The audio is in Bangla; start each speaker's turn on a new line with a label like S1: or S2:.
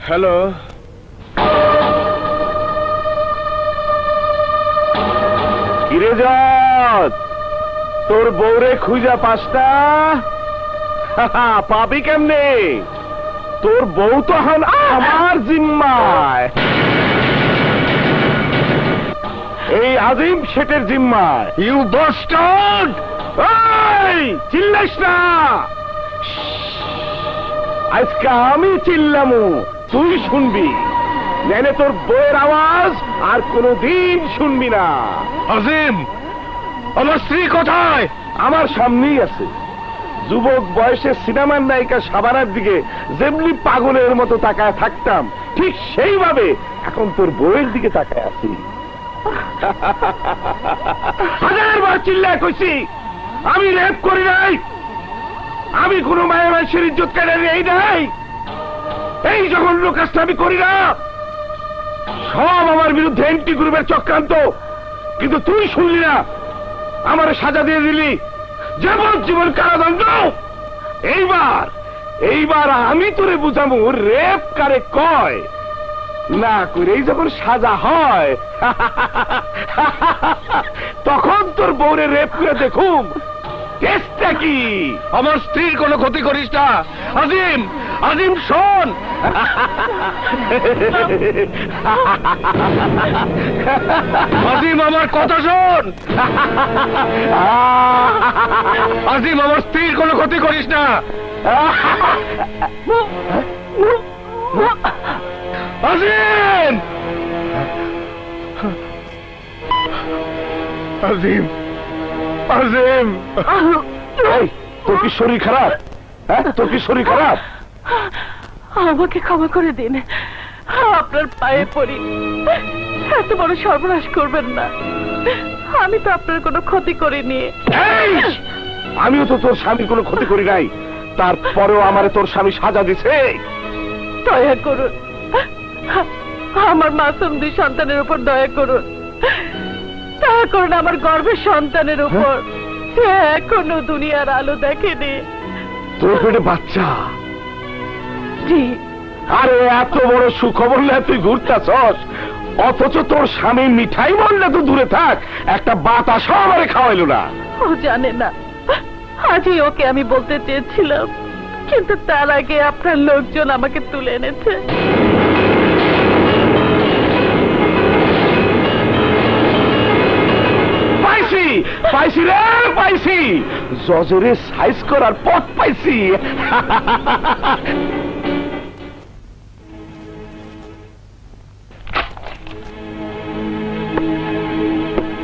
S1: হ্যালো, কিরে জজ, তোর বউরে খুঁজা পাসটা পাবি কেমনে? তোর বউ তো এখন আমার জিম্মায়, এই আজিম শেঠের জিম্মায়। You bastard! এই চিল্লাইস না, আজকে আমি চিল্লামু, তুই শুনবি, নাইলে তোর বউয়ের আওয়াজ আর কোনদিন শুনবি না। আজিম, আমার স্ত্রী কোথায়? আমার সামনেই আছে। যুবক বয়সে সিনেমার নায়িকা সাবানার দিকে যেমনি পাগলের মতো তাকায় থাকতাম, ঠিক সেইভাবে এখন তোর বউয়ের দিকে তাকায় আছি। হাজারবার চিল্লায় কইছি আমি রেপ করি নাই, আমি কোনো মায়ের মানুষের ইজ্জত কেড়ে নেই নাই, এই জঘন্য কাজটা আমি করি না। সব আমার বিরুদ্ধে এন্টি গ্রুপের চক্রান্ত, কিন্তু তুই শুনলি না, আমার সাজা দিয়ে দিলি যাবজ্জীবন কারাদণ্ড। এইবার আমি তোরে বুঝাবো রেপ কারে কয়, না করেই যখন সাজা হয় তখন তোর বউরে রেপ করে দেখুম কেসটা কি। আমার স্ত্রীর কোনো ক্ষতি করিস না আজিম। আজিম শোন, আজিম আমার কথা শোন। আজিম, আমার স্ত্রীর কোনো ক্ষতি করিস না। আজিম, আজিম, আজিম, তোর কি শরীর খারাপ? হ্যাঁ, তোর কি শরীর খারাপ?
S2: আমাকে ক্ষমা করে দিন, আপনার পায়ে পড়ি, এত বড় সর্বনাশ করবেন না। আমি তো আপনার কোনো ক্ষতি করিনি।
S1: আমিও তো তোর স্বামীর কোনো ক্ষতি করি নাই, তারপরেও আমারে তোর স্বামী সাজা দিছে।
S2: দয়া করুন, আমার মাসুম দুই সন্তানের উপর দয়া করুন, দয়া করুন আমার গর্ভের সন্তানের উপর, সে এখনো দুনিয়ার আলো দেখেনি।
S1: তোর পেটে বাচ্চা?
S2: জি।
S1: আরে এত বড় সুখবর না তুই ঘুরতাছস, অথচ তোর স্বামী মিঠাই বললে তো দূরে থাক, একটা বাতাসও আমারে খাওয়াইল না।
S2: ও জানে না, আজই ওকে আমি বলতে চেয়েছিলাম, কিন্তু তার আগে আপনার লোকজন আমাকে তুলে এনেছে।
S1: পাইছি, পাইছি রে, পাইছি, জজরে সাইজ করার পথ পাইছি।